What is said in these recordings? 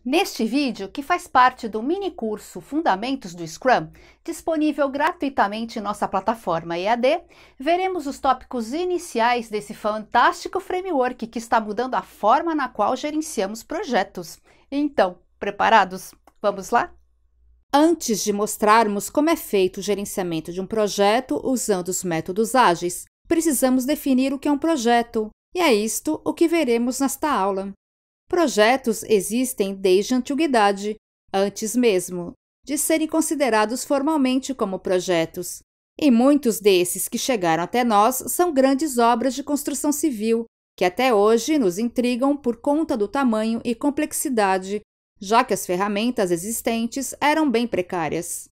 Neste vídeo, que faz parte do mini curso Fundamentos do Scrum, disponível gratuitamente em nossa plataforma EAD, veremos os tópicos iniciais desse fantástico framework que está mudando a forma na qual gerenciamos projetos. Então, preparados? Vamos lá? Antes de mostrarmos como é feito o gerenciamento de um projeto usando os métodos ágeis, precisamos definir o que é um projeto, e é isto o que veremos nesta aula. Projetos existem desde a antiguidade, antes mesmo de serem considerados formalmente como projetos. E muitos desses que chegaram até nós são grandes obras de construção civil, que até hoje nos intrigam por conta do tamanho e complexidade, já que as ferramentas existentes eram bem precárias.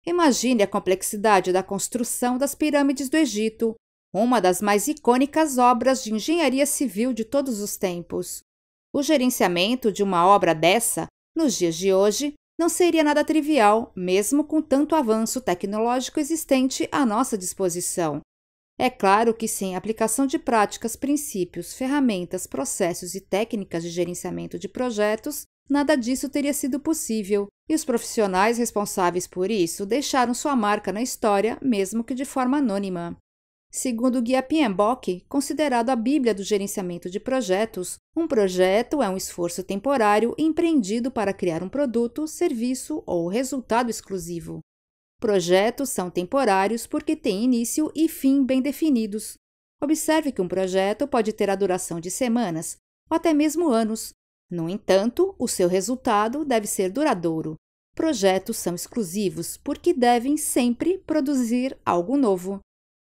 Imagine a complexidade da construção das pirâmides do Egito, uma das mais icônicas obras de engenharia civil de todos os tempos. O gerenciamento de uma obra dessa, nos dias de hoje, não seria nada trivial, mesmo com tanto avanço tecnológico existente à nossa disposição. É claro que sem a aplicação de práticas, princípios, ferramentas, processos e técnicas de gerenciamento de projetos, nada disso teria sido possível, e os profissionais responsáveis por isso deixaram sua marca na história, mesmo que de forma anônima. Segundo o Guia PMBOK, considerado a Bíblia do gerenciamento de projetos, um projeto é um esforço temporário empreendido para criar um produto, serviço ou resultado exclusivo. Projetos são temporários porque têm início e fim bem definidos. Observe que um projeto pode ter a duração de semanas ou até mesmo anos. No entanto, o seu resultado deve ser duradouro. Projetos são exclusivos porque devem sempre produzir algo novo.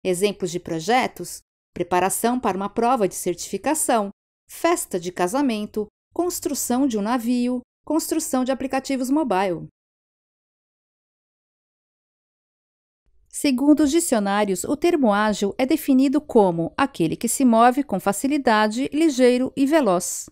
Exemplos de projetos: preparação para uma prova de certificação, festa de casamento, construção de um navio, construção de aplicativos mobile. Segundo os dicionários, o termo ágil é definido como aquele que se move com facilidade, ligeiro e veloz.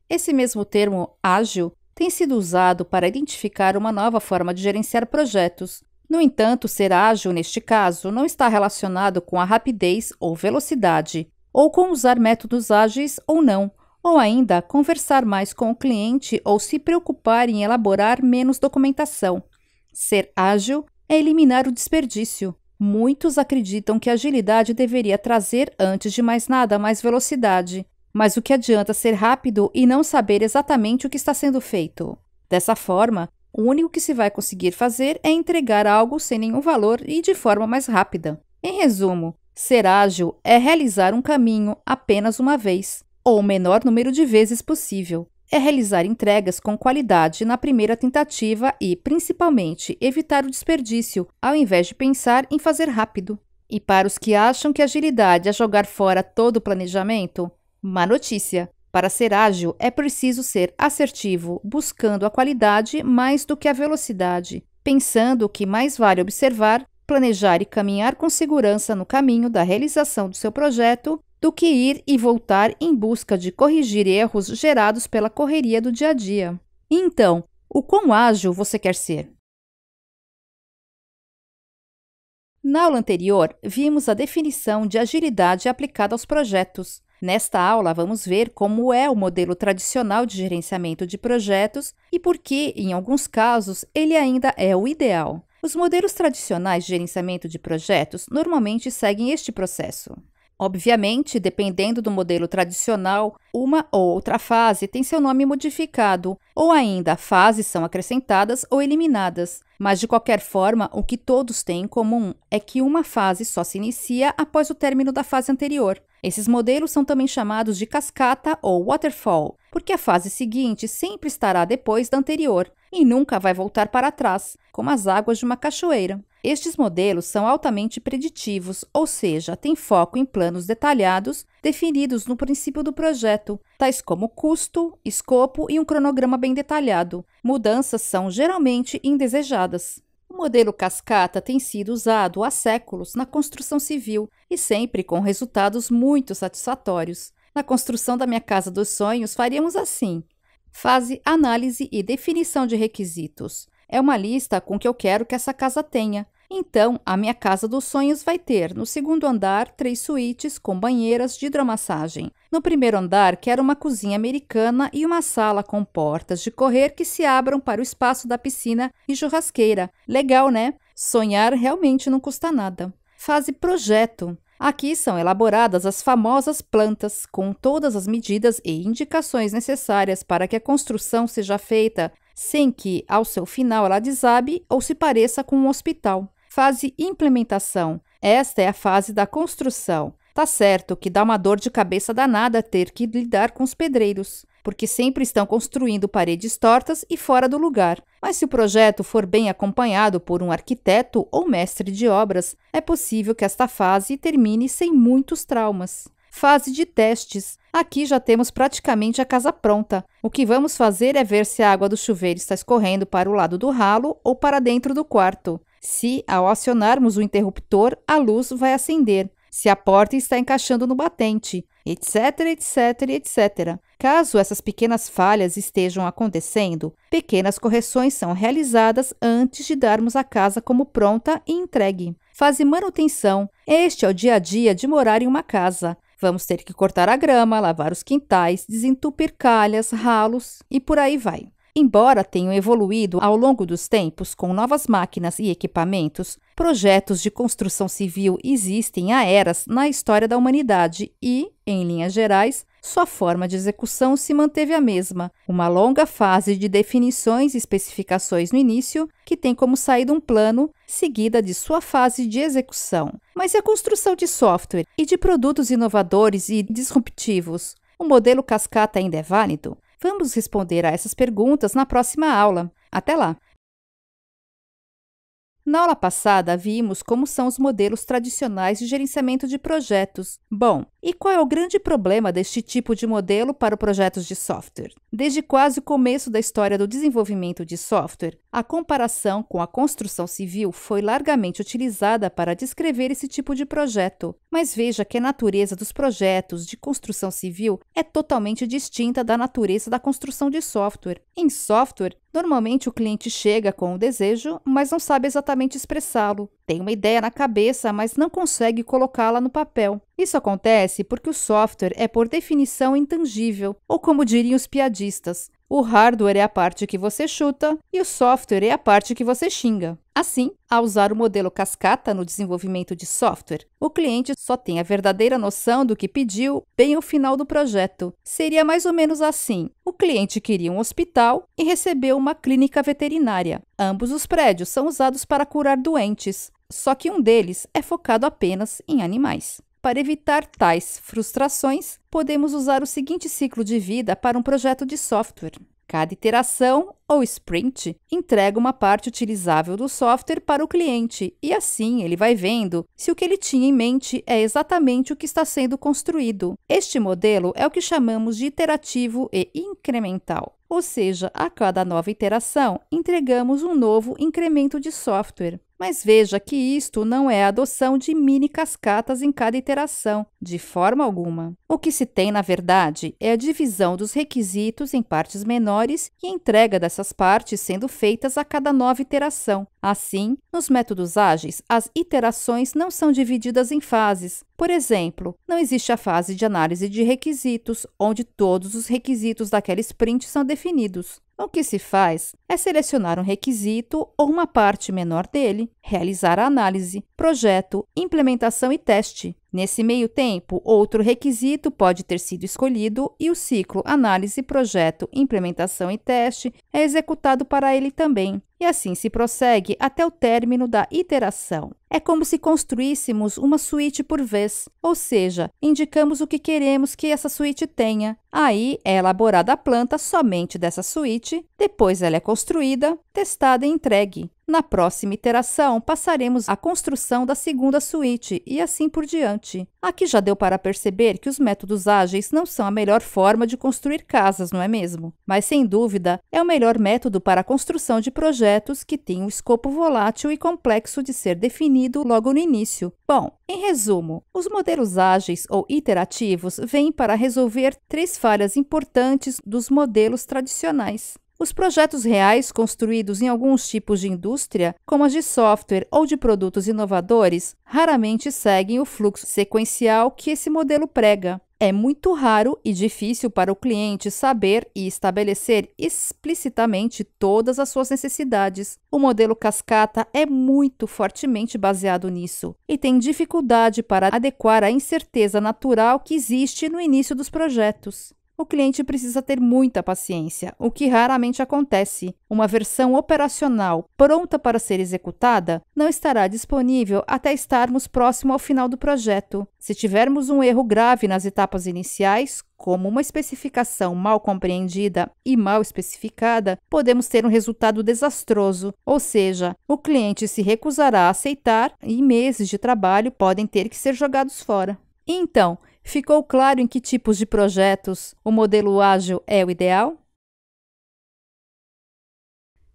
Esse mesmo termo, ágil, tem sido usado para identificar uma nova forma de gerenciar projetos. No entanto, ser ágil, neste caso, não está relacionado com a rapidez ou velocidade, ou com usar métodos ágeis ou não, ou ainda conversar mais com o cliente ou se preocupar em elaborar menos documentação. Ser ágil é eliminar o desperdício. Muitos acreditam que a agilidade deveria trazer, antes de mais nada, mais velocidade. Mas o que adianta ser rápido e não saber exatamente o que está sendo feito? Dessa forma, o único que se vai conseguir fazer é entregar algo sem nenhum valor e de forma mais rápida. Em resumo, ser ágil é realizar um caminho apenas uma vez, ou o menor número de vezes possível. É realizar entregas com qualidade na primeira tentativa e, principalmente, evitar o desperdício, ao invés de pensar em fazer rápido. E para os que acham que agilidade é jogar fora todo o planejamento, má notícia! Para ser ágil, é preciso ser assertivo, buscando a qualidade mais do que a velocidade, pensando que mais vale observar, planejar e caminhar com segurança no caminho da realização do seu projeto do que ir e voltar em busca de corrigir erros gerados pela correria do dia a dia. Então, o quão ágil você quer ser? Na aula anterior, vimos a definição de agilidade aplicada aos projetos. Nesta aula, vamos ver como é o modelo tradicional de gerenciamento de projetos e por que, em alguns casos, ele ainda é o ideal. Os modelos tradicionais de gerenciamento de projetos normalmente seguem este processo. Obviamente, dependendo do modelo tradicional, uma ou outra fase tem seu nome modificado, ou ainda fases são acrescentadas ou eliminadas. Mas, de qualquer forma, o que todos têm em comum é que uma fase só se inicia após o término da fase anterior. Esses modelos são também chamados de cascata ou waterfall, porque a fase seguinte sempre estará depois da anterior e nunca vai voltar para trás, como as águas de uma cachoeira. Estes modelos são altamente preditivos, ou seja, têm foco em planos detalhados definidos no princípio do projeto, tais como custo, escopo e um cronograma bem detalhado. Mudanças são geralmente indesejadas. O modelo cascata tem sido usado há séculos na construção civil e sempre com resultados muito satisfatórios. Na construção da minha casa dos sonhos, faríamos assim: fase análise e definição de requisitos. É uma lista com o que eu quero que essa casa tenha. Então, a minha casa dos sonhos vai ter, no segundo andar, 3 suítes com banheiras de hidromassagem. No primeiro andar, quero uma cozinha americana e uma sala com portas de correr que se abram para o espaço da piscina e churrasqueira. Legal, né? Sonhar realmente não custa nada. Fase projeto. Aqui são elaboradas as famosas plantas, com todas as medidas e indicações necessárias para que a construção seja feita sem que, ao seu final, ela desabe ou se pareça com um hospital. Fase implementação. Esta é a fase da construção. Tá certo que dá uma dor de cabeça danada ter que lidar com os pedreiros, porque sempre estão construindo paredes tortas e fora do lugar. Mas se o projeto for bem acompanhado por um arquiteto ou mestre de obras, é possível que esta fase termine sem muitos traumas. Fase de testes. Aqui já temos praticamente a casa pronta. O que vamos fazer é ver se a água do chuveiro está escorrendo para o lado do ralo ou para dentro do quarto. Se, ao acionarmos o interruptor, a luz vai acender. Se a porta está encaixando no batente, etc, etc, etc. Caso essas pequenas falhas estejam acontecendo, pequenas correções são realizadas antes de darmos a casa como pronta e entregue. Fase manutenção. Este é o dia a dia de morar em uma casa. Vamos ter que cortar a grama, lavar os quintais, desentupir calhas, ralos e por aí vai. Embora tenham evoluído ao longo dos tempos com novas máquinas e equipamentos, projetos de construção civil existem há eras na história da humanidade e, em linhas gerais, sua forma de execução se manteve a mesma, uma longa fase de definições e especificações no início, que tem como saída um plano, seguida de sua fase de execução. Mas e a construção de software e de produtos inovadores e disruptivos? O modelo cascata ainda é válido? Vamos responder a essas perguntas na próxima aula. Até lá! Na aula passada, vimos como são os modelos tradicionais de gerenciamento de projetos. Bom, e qual é o grande problema deste tipo de modelo para projetos de software? Desde quase o começo da história do desenvolvimento de software, a comparação com a construção civil foi largamente utilizada para descrever esse tipo de projeto. Mas veja que a natureza dos projetos de construção civil é totalmente distinta da natureza da construção de software. Em software, normalmente o cliente chega com um desejo, mas não sabe exatamente expressá-lo. Tem uma ideia na cabeça, mas não consegue colocá-la no papel. Isso acontece porque o software é, por definição, intangível, ou como diriam os piadistas, o hardware é a parte que você chuta e o software é a parte que você xinga. Assim, ao usar o modelo cascata no desenvolvimento de software, o cliente só tem a verdadeira noção do que pediu bem ao final do projeto. Seria mais ou menos assim: o cliente queria um hospital e recebeu uma clínica veterinária. Ambos os prédios são usados para curar doentes, só que um deles é focado apenas em animais. Para evitar tais frustrações, podemos usar o seguinte ciclo de vida para um projeto de software. Cada iteração, ou sprint, entrega uma parte utilizável do software para o cliente e assim ele vai vendo se o que ele tinha em mente é exatamente o que está sendo construído. Este modelo é o que chamamos de iterativo e incremental, ou seja, a cada nova iteração, entregamos um novo incremento de software. Mas veja que isto não é a adoção de mini cascatas em cada iteração, de forma alguma. O que se tem, na verdade, é a divisão dos requisitos em partes menores e a entrega dessas partes sendo feitas a cada nova iteração. Assim, nos métodos ágeis, as iterações não são divididas em fases. Por exemplo, não existe a fase de análise de requisitos, onde todos os requisitos daquela sprint são definidos. O que se faz é selecionar um requisito ou uma parte menor dele, realizar a análise, projeto, implementação e teste. Nesse meio tempo, outro requisito pode ter sido escolhido e o ciclo análise, projeto, implementação e teste é executado para ele também. E assim se prossegue até o término da iteração. É como se construíssemos uma suíte por vez, ou seja, indicamos o que queremos que essa suíte tenha. Aí é elaborada a planta somente dessa suíte, depois ela é construída, testada e entregue. Na próxima iteração, passaremos à construção da segunda suíte e assim por diante. Aqui já deu para perceber que os métodos ágeis não são a melhor forma de construir casas, não é mesmo? Mas, sem dúvida, é o melhor método para a construção de projetos que têm um escopo volátil e complexo de ser definido logo no início. Bom, em resumo, os modelos ágeis ou iterativos vêm para resolver 3 falhas importantes dos modelos tradicionais. Os projetos reais construídos em alguns tipos de indústria, como as de software ou de produtos inovadores, raramente seguem o fluxo sequencial que esse modelo prega. É muito raro e difícil para o cliente saber e estabelecer explicitamente todas as suas necessidades. O modelo cascata é muito fortemente baseado nisso e tem dificuldade para adequar a incerteza natural que existe no início dos projetos. O cliente precisa ter muita paciência, o que raramente acontece. Uma versão operacional pronta para ser executada não estará disponível até estarmos próximo ao final do projeto. Se tivermos um erro grave nas etapas iniciais, como uma especificação mal compreendida e mal especificada, podemos ter um resultado desastroso, ou seja, o cliente se recusará a aceitar e meses de trabalho podem ter que ser jogados fora. Então, ficou claro em que tipos de projetos o modelo ágil é o ideal?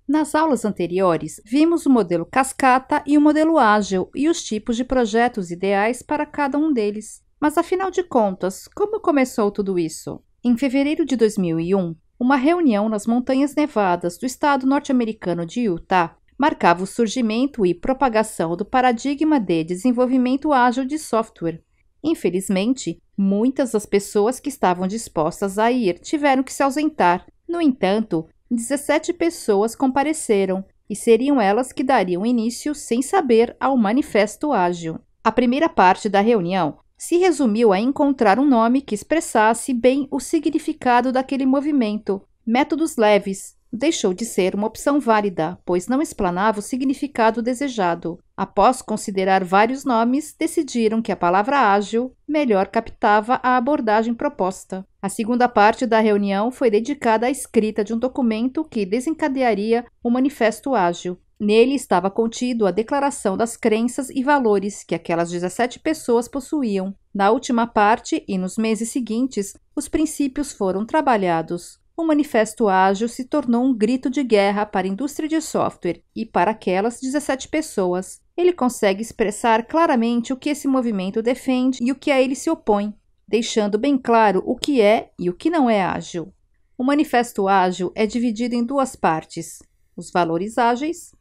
Nas aulas anteriores, vimos o modelo cascata e o modelo ágil e os tipos de projetos ideais para cada um deles. Mas, afinal de contas, como começou tudo isso? Em fevereiro de 2001, uma reunião nas Montanhas Nevadas do estado norte-americano de Utah marcava o surgimento e propagação do paradigma de desenvolvimento ágil de software. Infelizmente, muitas das pessoas que estavam dispostas a ir tiveram que se ausentar. No entanto, 17 pessoas compareceram e seriam elas que dariam início, sem saber, ao Manifesto Ágil. A primeira parte da reunião se resumiu a encontrar um nome que expressasse bem o significado daquele movimento. Métodos leves deixou de ser uma opção válida, pois não explanava o significado desejado. Após considerar vários nomes, decidiram que a palavra ágil melhor captava a abordagem proposta. A segunda parte da reunião foi dedicada à escrita de um documento que desencadearia o Manifesto Ágil. Nele estava contido a declaração das crenças e valores que aquelas 17 pessoas possuíam. Na última parte e nos meses seguintes, os princípios foram trabalhados. O Manifesto Ágil se tornou um grito de guerra para a indústria de software e para aquelas 17 pessoas. Ele consegue expressar claramente o que esse movimento defende e o que a ele se opõe, deixando bem claro o que é e o que não é ágil. O Manifesto Ágil é dividido em duas partes: os valores ágeis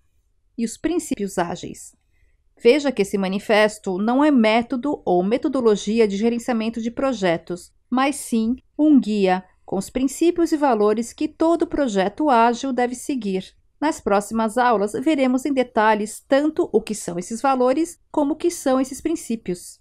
e os princípios ágeis. Veja que esse manifesto não é método ou metodologia de gerenciamento de projetos, mas sim um guia com os princípios e valores que todo projeto ágil deve seguir. Nas próximas aulas, veremos em detalhes tanto o que são esses valores como o que são esses princípios.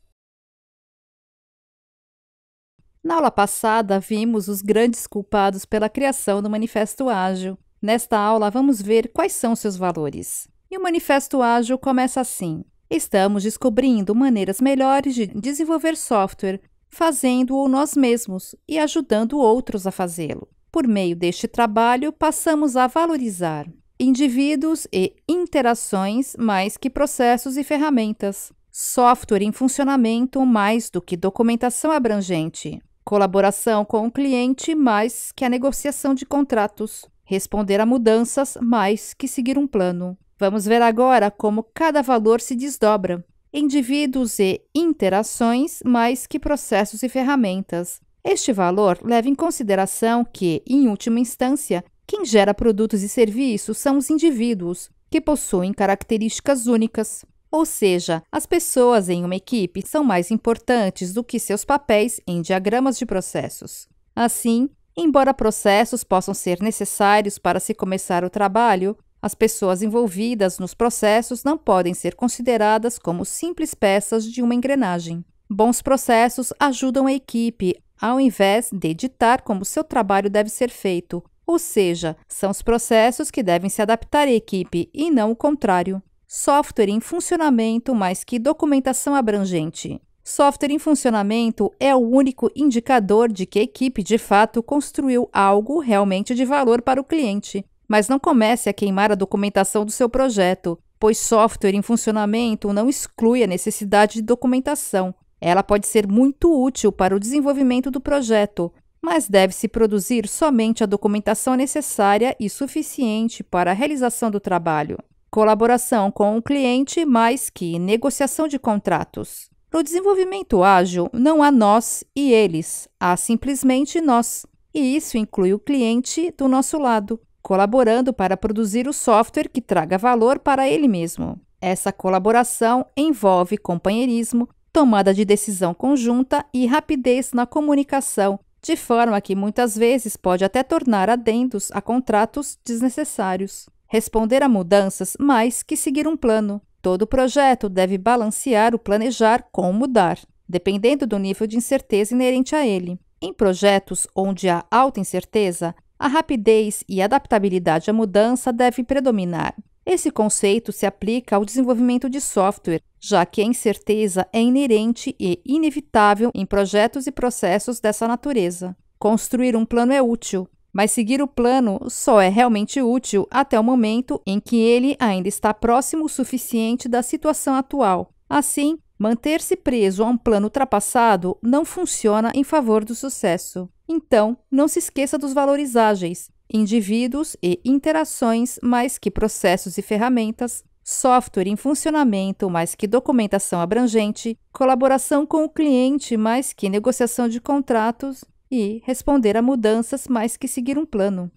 Na aula passada, vimos os grandes culpados pela criação do Manifesto Ágil. Nesta aula, vamos ver quais são seus valores. E o Manifesto Ágil começa assim: estamos descobrindo maneiras melhores de desenvolver software, fazendo-o nós mesmos e ajudando outros a fazê-lo. Por meio deste trabalho, passamos a valorizar indivíduos e interações mais que processos e ferramentas, software em funcionamento mais do que documentação abrangente, colaboração com o cliente mais que a negociação de contratos, responder a mudanças mais que seguir um plano. Vamos ver agora como cada valor se desdobra. Indivíduos e interações mais que processos e ferramentas. Este valor leva em consideração que, em última instância, quem gera produtos e serviços são os indivíduos, que possuem características únicas. Ou seja, as pessoas em uma equipe são mais importantes do que seus papéis em diagramas de processos. Assim, embora processos possam ser necessários para se começar o trabalho, as pessoas envolvidas nos processos não podem ser consideradas como simples peças de uma engrenagem. Bons processos ajudam a equipe, ao invés de ditar como seu trabalho deve ser feito, ou seja, são os processos que devem se adaptar à equipe e não o contrário. Software em funcionamento mais que documentação abrangente. Software em funcionamento é o único indicador de que a equipe de fato construiu algo realmente de valor para o cliente. Mas não comece a queimar a documentação do seu projeto, pois software em funcionamento não exclui a necessidade de documentação. Ela pode ser muito útil para o desenvolvimento do projeto, mas deve-se produzir somente a documentação necessária e suficiente para a realização do trabalho. Colaboração com o cliente mais que negociação de contratos. No desenvolvimento ágil, não há nós e eles, há simplesmente nós, e isso inclui o cliente do nosso lado. colaborando para produzir o software que traga valor para ele mesmo. Essa colaboração envolve companheirismo, tomada de decisão conjunta e rapidez na comunicação, de forma que muitas vezes pode até tornar adendos a contratos desnecessários. Responder a mudanças mais que seguir um plano. Todo projeto deve balancear o planejar com o mudar, dependendo do nível de incerteza inerente a ele. Em projetos onde há alta incerteza, a rapidez e adaptabilidade à mudança devem predominar. Esse conceito se aplica ao desenvolvimento de software, já que a incerteza é inerente e inevitável em projetos e processos dessa natureza. Construir um plano é útil, mas seguir o plano só é realmente útil até o momento em que ele ainda está próximo o suficiente da situação atual. Assim, manter-se preso a um plano ultrapassado não funciona em favor do sucesso. Então, não se esqueça dos valores ágeis, indivíduos e interações mais que processos e ferramentas, software em funcionamento mais que documentação abrangente, colaboração com o cliente mais que negociação de contratos e responder a mudanças mais que seguir um plano.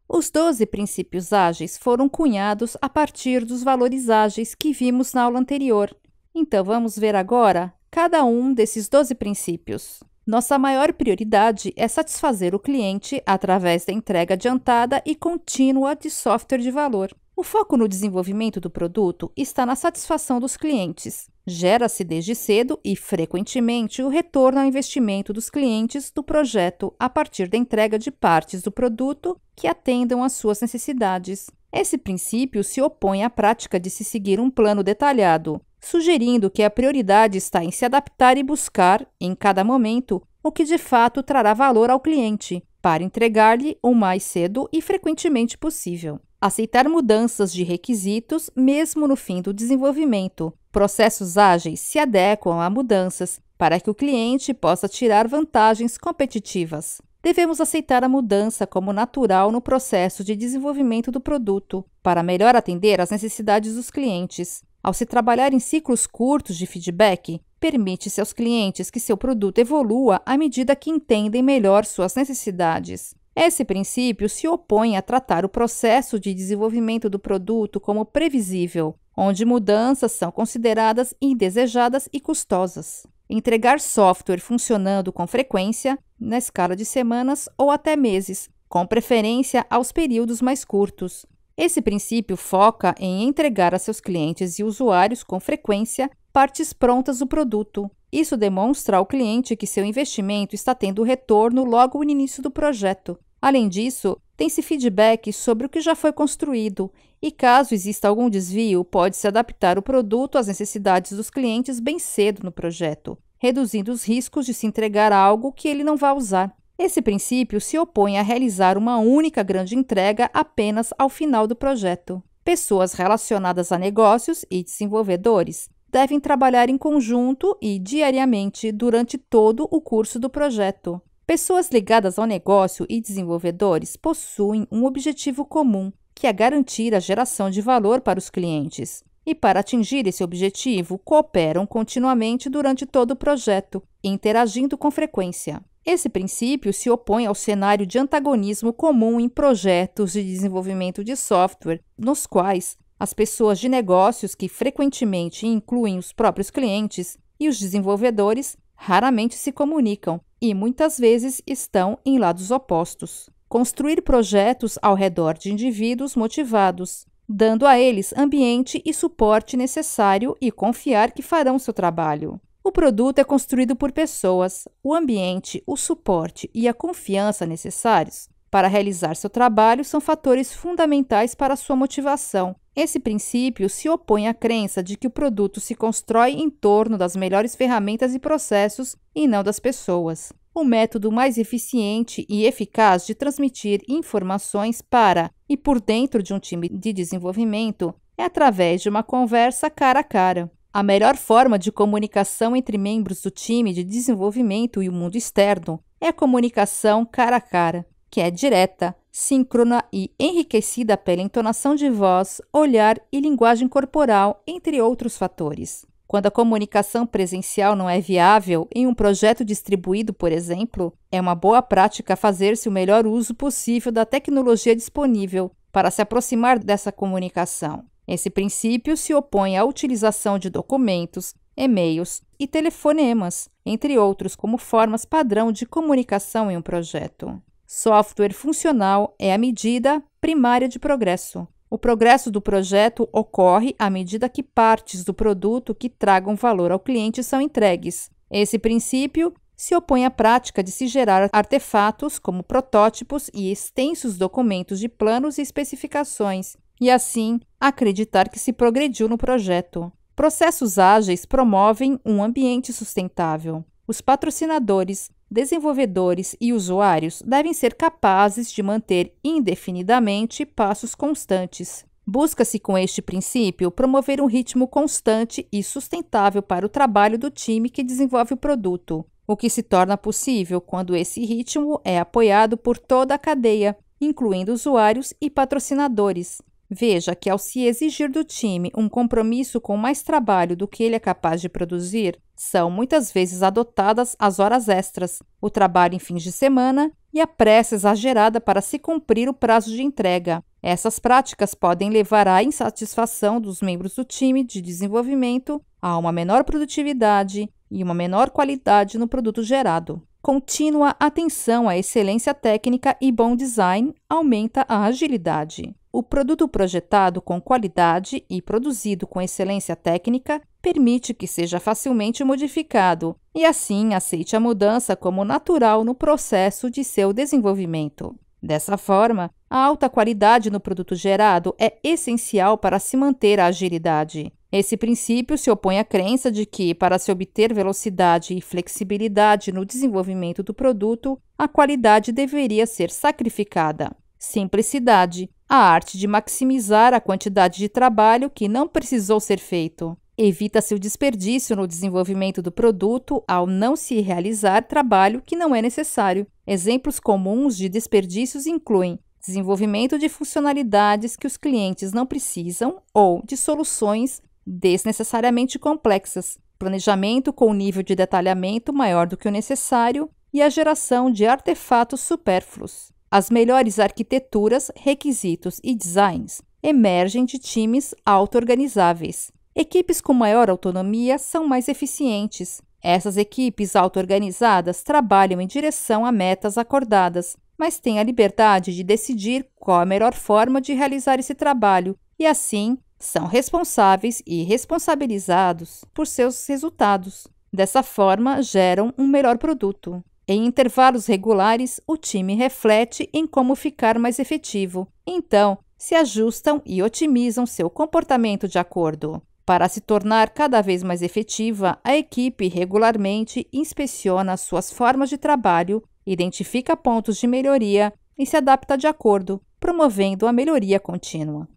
Os 12 princípios ágeis foram cunhados a partir dos valores ágeis que vimos na aula anterior. Então, vamos ver agora cada um desses 12 princípios. Nossa maior prioridade é satisfazer o cliente através da entrega adiantada e contínua de software de valor. O foco no desenvolvimento do produto está na satisfação dos clientes. Gera-se desde cedo e, frequentemente, o retorno ao investimento dos clientes do projeto a partir da entrega de partes do produto que atendam às suas necessidades. Esse princípio se opõe à prática de se seguir um plano detalhado, sugerindo que a prioridade está em se adaptar e buscar, em cada momento, o que de fato trará valor ao cliente, para entregar-lhe o mais cedo e frequentemente possível. Aceitar mudanças de requisitos, mesmo no fim do desenvolvimento. Processos ágeis se adequam a mudanças para que o cliente possa tirar vantagens competitivas. Devemos aceitar a mudança como natural no processo de desenvolvimento do produto, para melhor atender às necessidades dos clientes. Ao se trabalhar em ciclos curtos de feedback, permite-se aos clientes que seu produto evolua à medida que entendem melhor suas necessidades. Esse princípio se opõe a tratar o processo de desenvolvimento do produto como previsível, onde mudanças são consideradas indesejadas e custosas. Entregar software funcionando com frequência, na escala de semanas ou até meses, com preferência aos períodos mais curtos. Esse princípio foca em entregar a seus clientes e usuários com frequência partes prontas do produto. Isso demonstra ao cliente que seu investimento está tendo retorno logo no início do projeto. Além disso, tem-se feedback sobre o que já foi construído e, caso exista algum desvio, pode-se adaptar o produto às necessidades dos clientes bem cedo no projeto, reduzindo os riscos de se entregar algo que ele não vai usar. Esse princípio se opõe a realizar uma única grande entrega apenas ao final do projeto. Pessoas relacionadas a negócios e desenvolvedores devem trabalhar em conjunto e diariamente durante todo o curso do projeto. Pessoas ligadas ao negócio e desenvolvedores possuem um objetivo comum, que é garantir a geração de valor para os clientes. E para atingir esse objetivo, cooperam continuamente durante todo o projeto, interagindo com frequência. Esse princípio se opõe ao cenário de antagonismo comum em projetos de desenvolvimento de software, nos quais as pessoas de negócios, que frequentemente incluem os próprios clientes, e os desenvolvedores raramente se comunicam e muitas vezes estão em lados opostos. Construir projetos ao redor de indivíduos motivados, dando a eles ambiente e suporte necessário e confiar que farão seu trabalho. O produto é construído por pessoas. O ambiente, o suporte e a confiança necessários para realizar seu trabalho são fatores fundamentais para sua motivação. Esse princípio se opõe à crença de que o produto se constrói em torno das melhores ferramentas e processos e não das pessoas. O método mais eficiente e eficaz de transmitir informações para e por dentro de um time de desenvolvimento é através de uma conversa cara a cara. A melhor forma de comunicação entre membros do time de desenvolvimento e o mundo externo é a comunicação cara a cara, que é direta, síncrona e enriquecida pela entonação de voz, olhar e linguagem corporal, entre outros fatores. Quando a comunicação presencial não é viável, em um projeto distribuído, por exemplo, é uma boa prática fazer-se o melhor uso possível da tecnologia disponível para se aproximar dessa comunicação. Esse princípio se opõe à utilização de documentos, e-mails e telefonemas, entre outros, como formas padrão de comunicação em um projeto. Software funcional é a medida primária de progresso. O progresso do projeto ocorre à medida que partes do produto que tragam valor ao cliente são entregues. Esse princípio se opõe à prática de se gerar artefatos como protótipos e extensos documentos de planos e especificações, e assim acreditar que se progrediu no projeto. Processos ágeis promovem um ambiente sustentável. Os patrocinadores, desenvolvedores e usuários devem ser capazes de manter indefinidamente passos constantes. Busca-se com este princípio promover um ritmo constante e sustentável para o trabalho do time que desenvolve o produto, o que se torna possível quando esse ritmo é apoiado por toda a cadeia, incluindo usuários e patrocinadores. Veja que, ao se exigir do time um compromisso com mais trabalho do que ele é capaz de produzir, são muitas vezes adotadas as horas extras, o trabalho em fins de semana e a pressa exagerada para se cumprir o prazo de entrega. Essas práticas podem levar à insatisfação dos membros do time de desenvolvimento, a uma menor produtividade e uma menor qualidade no produto gerado. Contínua atenção à excelência técnica e bom design aumenta a agilidade. O produto projetado com qualidade e produzido com excelência técnica permite que seja facilmente modificado e, assim, aceite a mudança como natural no processo de seu desenvolvimento. Dessa forma, a alta qualidade no produto gerado é essencial para se manter a agilidade. Esse princípio se opõe à crença de que, para se obter velocidade e flexibilidade no desenvolvimento do produto, a qualidade deveria ser sacrificada. Simplicidade, a arte de maximizar a quantidade de trabalho que não precisou ser feito. Evita-se o desperdício no desenvolvimento do produto ao não se realizar trabalho que não é necessário. Exemplos comuns de desperdícios incluem desenvolvimento de funcionalidades que os clientes não precisam ou de soluções desnecessariamente complexas, planejamento com nível de detalhamento maior do que o necessário e a geração de artefatos supérfluos. As melhores arquiteturas, requisitos e designs emergem de times auto-organizáveis. Equipes com maior autonomia são mais eficientes. Essas equipes auto-organizadas trabalham em direção a metas acordadas, mas têm a liberdade de decidir qual a melhor forma de realizar esse trabalho e, assim, são responsáveis e responsabilizados por seus resultados. Dessa forma, geram um melhor produto. Em intervalos regulares, o time reflete em como ficar mais efetivo. Então, se ajustam e otimizam seu comportamento de acordo. Para se tornar cada vez mais efetiva, a equipe regularmente inspeciona suas formas de trabalho, identifica pontos de melhoria e se adapta de acordo, promovendo a melhoria contínua.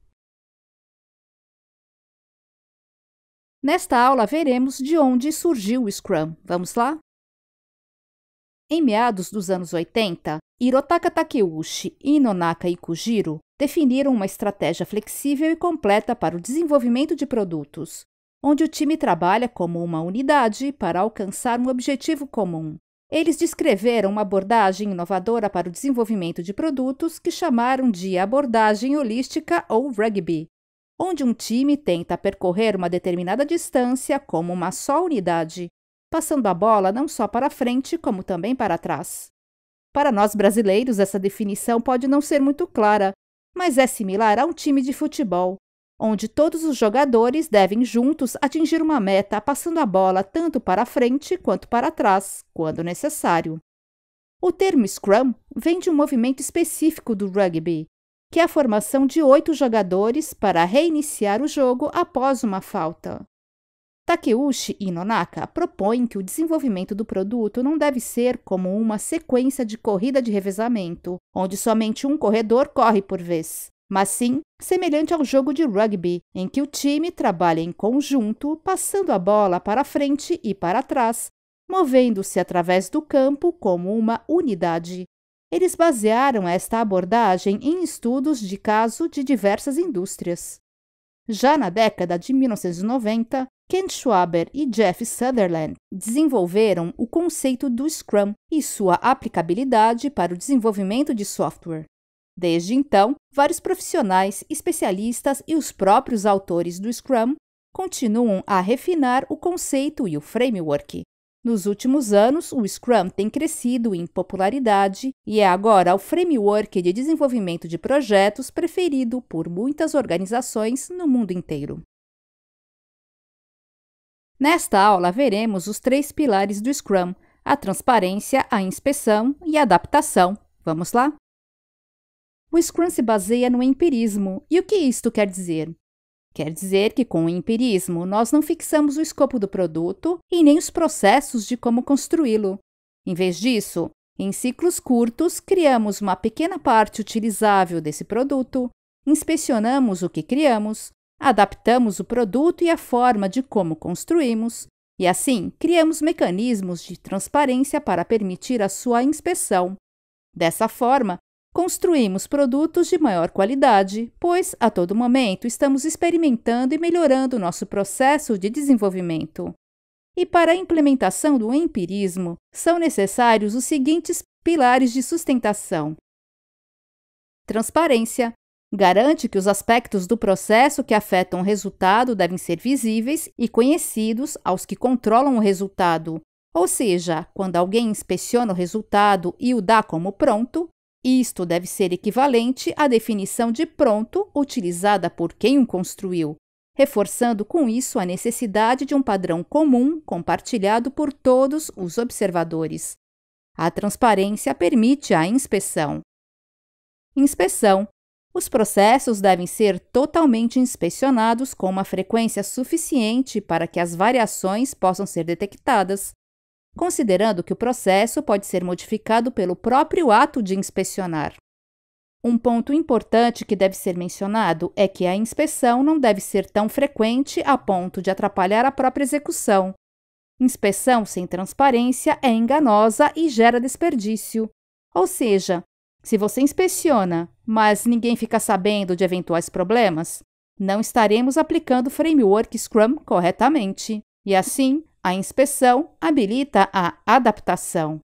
Nesta aula, veremos de onde surgiu o Scrum. Vamos lá? Em meados dos anos 80, Hirotaka Takeuchi e Nonaka Ikujiro definiram uma estratégia flexível e completa para o desenvolvimento de produtos, onde o time trabalha como uma unidade para alcançar um objetivo comum. Eles descreveram uma abordagem inovadora para o desenvolvimento de produtos que chamaram de abordagem holística ou rugby, onde um time tenta percorrer uma determinada distância como uma só unidade, passando a bola não só para frente, como também para trás. Para nós brasileiros, essa definição pode não ser muito clara, mas é similar a um time de futebol, onde todos os jogadores devem juntos atingir uma meta, passando a bola tanto para frente quanto para trás, quando necessário. O termo Scrum vem de um movimento específico do rugby, que é a formação de 8 jogadores para reiniciar o jogo após uma falta. Takeuchi e Nonaka propõem que o desenvolvimento do produto não deve ser como uma sequência de corrida de revezamento, onde somente um corredor corre por vez, mas sim semelhante ao jogo de rugby, em que o time trabalha em conjunto, passando a bola para frente e para trás, movendo-se através do campo como uma unidade. Eles basearam esta abordagem em estudos de caso de diversas indústrias. Já na década de 1990, Ken Schwaber e Jeff Sutherland desenvolveram o conceito do Scrum e sua aplicabilidade para o desenvolvimento de software. Desde então, vários profissionais, especialistas e os próprios autores do Scrum continuam a refinar o conceito e o framework. Nos últimos anos, o Scrum tem crescido em popularidade e é agora o framework de desenvolvimento de projetos preferido por muitas organizações no mundo inteiro. Nesta aula, veremos os 3 pilares do Scrum: a transparência, a inspeção e a adaptação. Vamos lá? O Scrum se baseia no empirismo. E o que isto quer dizer? Quer dizer que, com o empirismo, nós não fixamos o escopo do produto e nem os processos de como construí-lo. Em vez disso, em ciclos curtos, criamos uma pequena parte utilizável desse produto, inspecionamos o que criamos, adaptamos o produto e a forma de como construímos, e assim criamos mecanismos de transparência para permitir a sua inspeção. Dessa forma, construímos produtos de maior qualidade, pois, a todo momento, estamos experimentando e melhorando nosso processo de desenvolvimento. E para a implementação do empirismo, são necessários os seguintes pilares de sustentação. Transparência. Garante que os aspectos do processo que afetam o resultado devem ser visíveis e conhecidos aos que controlam o resultado, ou seja, quando alguém inspeciona o resultado e o dá como pronto, isto deve ser equivalente à definição de pronto utilizada por quem o construiu, reforçando com isso a necessidade de um padrão comum compartilhado por todos os observadores. A transparência permite a inspeção. Inspeção. Os processos devem ser totalmente inspecionados com uma frequência suficiente para que as variações possam ser detectadas, considerando que o processo pode ser modificado pelo próprio ato de inspecionar. Um ponto importante que deve ser mencionado é que a inspeção não deve ser tão frequente a ponto de atrapalhar a própria execução. Inspeção sem transparência é enganosa e gera desperdício. Ou seja, se você inspeciona, mas ninguém fica sabendo de eventuais problemas, não estaremos aplicando o framework Scrum corretamente. E assim, a inspeção habilita a adaptação.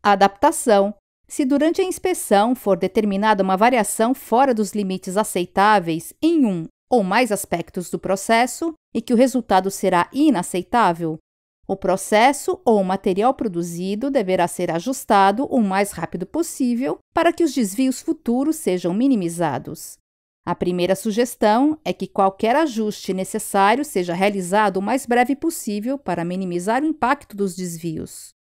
Adaptação. Se durante a inspeção for determinada uma variação fora dos limites aceitáveis em um ou mais aspectos do processo e que o resultado será inaceitável, o processo ou o material produzido deverá ser ajustado o mais rápido possível para que os desvios futuros sejam minimizados. A primeira sugestão é que qualquer ajuste necessário seja realizado o mais breve possível para minimizar o impacto dos desvios.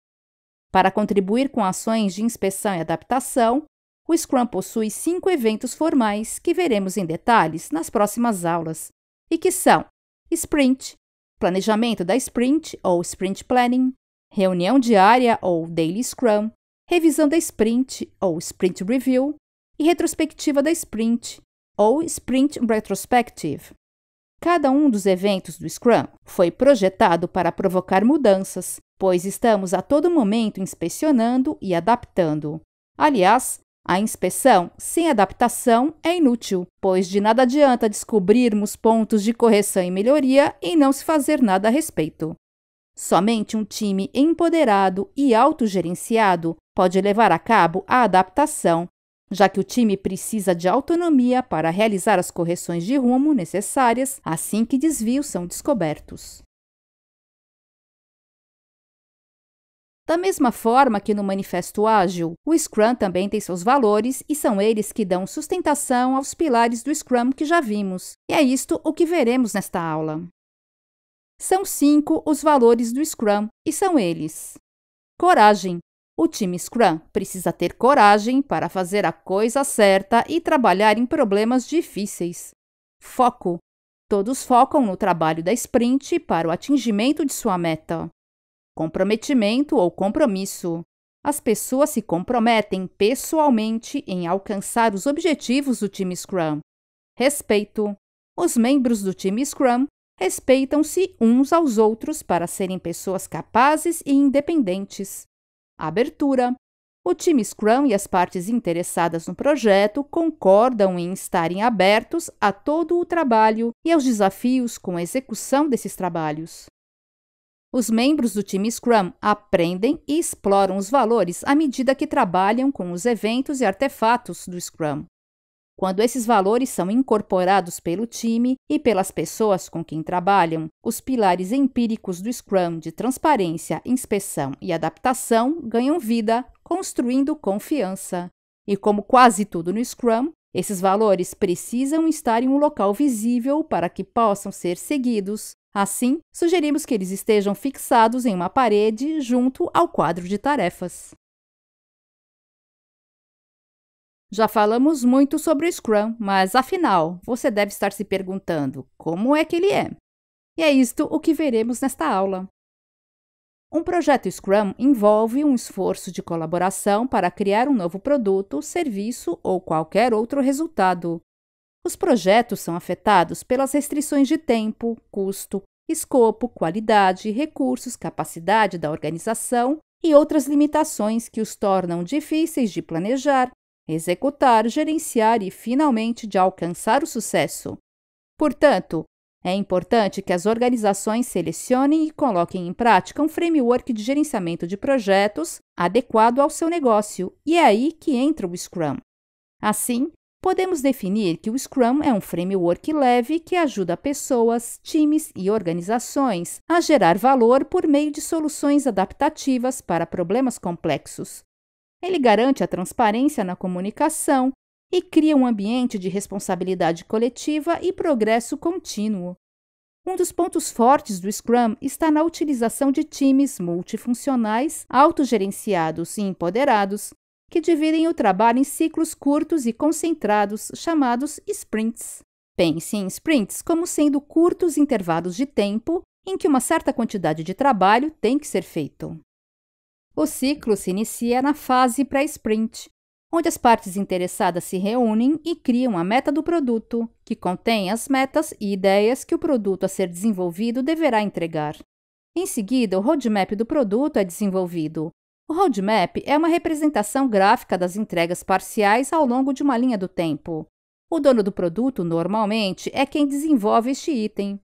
Para contribuir com ações de inspeção e adaptação, o Scrum possui 5 eventos formais que veremos em detalhes nas próximas aulas, e que são Sprint, planejamento da Sprint ou Sprint Planning, reunião diária ou Daily Scrum, revisão da Sprint ou Sprint Review e retrospectiva da Sprint ou Sprint Retrospective. Cada um dos eventos do Scrum foi projetado para provocar mudanças, pois estamos a todo momento inspecionando e adaptando. Aliás, a inspeção sem adaptação é inútil, pois de nada adianta descobrirmos pontos de correção e melhoria e não se fazer nada a respeito. Somente um time empoderado e autogerenciado pode levar a cabo a adaptação, já que o time precisa de autonomia para realizar as correções de rumo necessárias assim que desvios são descobertos. Da mesma forma que no Manifesto Ágil, o Scrum também tem seus valores e são eles que dão sustentação aos pilares do Scrum que já vimos. E é isto o que veremos nesta aula. São 5 os valores do Scrum e são eles: coragem. O time Scrum precisa ter coragem para fazer a coisa certa e trabalhar em problemas difíceis. Foco. Todos focam no trabalho da sprint para o atingimento de sua meta. Comprometimento ou compromisso. As pessoas se comprometem pessoalmente em alcançar os objetivos do time Scrum. Respeito. Os membros do time Scrum respeitam-se uns aos outros para serem pessoas capazes e independentes. Abertura. O time Scrum e as partes interessadas no projeto concordam em estarem abertos a todo o trabalho e aos desafios com a execução desses trabalhos. Os membros do time Scrum aprendem e exploram os valores à medida que trabalham com os eventos e artefatos do Scrum. Quando esses valores são incorporados pelo time e pelas pessoas com quem trabalham, os pilares empíricos do Scrum de transparência, inspeção e adaptação ganham vida, construindo confiança. E como quase tudo no Scrum, esses valores precisam estar em um local visível para que possam ser seguidos. Assim, sugerimos que eles estejam fixados em uma parede junto ao quadro de tarefas. Já falamos muito sobre o Scrum, mas afinal, você deve estar se perguntando como é que ele é. E é isto o que veremos nesta aula. Um projeto Scrum envolve um esforço de colaboração para criar um novo produto, serviço ou qualquer outro resultado. Os projetos são afetados pelas restrições de tempo, custo, escopo, qualidade, recursos, capacidade da organização e outras limitações que os tornam difíceis de planejar, executar, gerenciar e, finalmente, de alcançar o sucesso. Portanto, é importante que as organizações selecionem e coloquem em prática um framework de gerenciamento de projetos adequado ao seu negócio, e é aí que entra o Scrum. Assim, podemos definir que o Scrum é um framework leve que ajuda pessoas, times e organizações a gerar valor por meio de soluções adaptativas para problemas complexos. Ele garante a transparência na comunicação e cria um ambiente de responsabilidade coletiva e progresso contínuo. Um dos pontos fortes do Scrum está na utilização de times multifuncionais, autogerenciados e empoderados, que dividem o trabalho em ciclos curtos e concentrados, chamados sprints. Pense em sprints como sendo curtos intervalos de tempo em que uma certa quantidade de trabalho tem que ser feito. O ciclo se inicia na fase pré-sprint, onde as partes interessadas se reúnem e criam a meta do produto, que contém as metas e ideias que o produto a ser desenvolvido deverá entregar. Em seguida, o roadmap do produto é desenvolvido. O roadmap é uma representação gráfica das entregas parciais ao longo de uma linha do tempo. O dono do produto, normalmente, é quem desenvolve este item.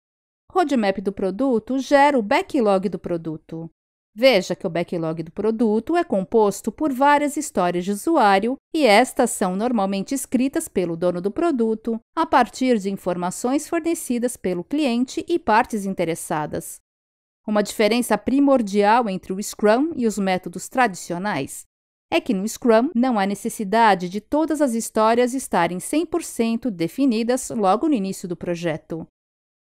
O roadmap do produto gera o backlog do produto. Veja que o backlog do produto é composto por várias histórias de usuário e estas são normalmente escritas pelo dono do produto a partir de informações fornecidas pelo cliente e partes interessadas. Uma diferença primordial entre o Scrum e os métodos tradicionais é que no Scrum não há necessidade de todas as histórias estarem 100% definidas logo no início do projeto.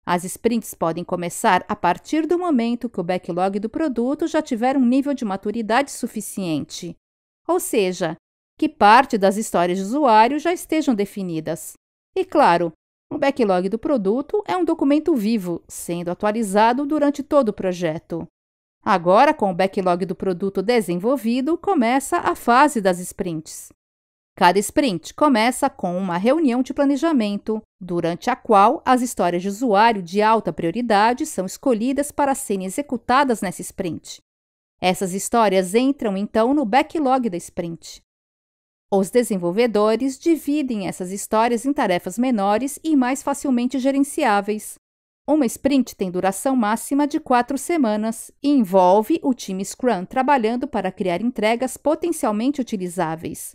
As sprints podem começar a partir do momento que o backlog do produto já tiver um nível de maturidade suficiente, ou seja, que parte das histórias de usuário já estejam definidas. E claro, o backlog do produto é um documento vivo, sendo atualizado durante todo o projeto. Agora, com o backlog do produto desenvolvido, começa a fase das sprints. Cada sprint começa com uma reunião de planejamento, durante a qual as histórias de usuário de alta prioridade são escolhidas para serem executadas nessa sprint. Essas histórias entram então no backlog da sprint. Os desenvolvedores dividem essas histórias em tarefas menores e mais facilmente gerenciáveis. Uma sprint tem duração máxima de 4 semanas e envolve o time Scrum trabalhando para criar entregas potencialmente utilizáveis.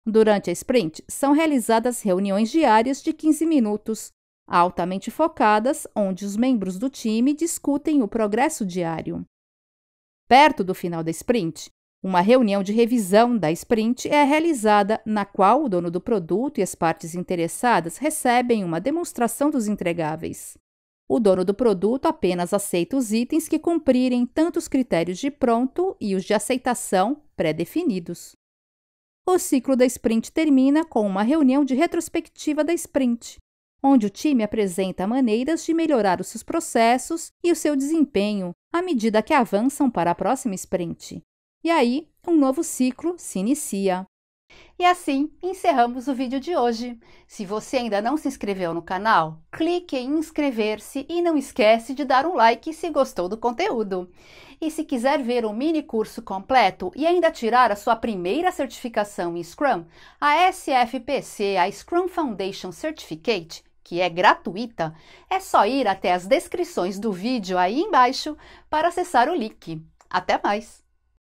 Durante a sprint, são realizadas reuniões diárias de 15 minutos, altamente focadas, onde os membros do time discutem o progresso diário. Perto do final da sprint, uma reunião de revisão da sprint é realizada, na qual o dono do produto e as partes interessadas recebem uma demonstração dos entregáveis. O dono do produto apenas aceita os itens que cumprirem tanto os critérios de pronto e os de aceitação pré-definidos. O ciclo da sprint termina com uma reunião de retrospectiva da sprint, onde o time apresenta maneiras de melhorar os seus processos e o seu desempenho à medida que avançam para a próxima sprint. E aí, um novo ciclo se inicia. E assim, encerramos o vídeo de hoje. Se você ainda não se inscreveu no canal, clique em inscrever-se e não esquece de dar um like se gostou do conteúdo. E se quiser ver o mini curso completo e ainda tirar a sua primeira certificação em Scrum, a SFPC, a Scrum Foundation Certificate, que é gratuita, é só ir até as descrições do vídeo aí embaixo para acessar o link. Até mais!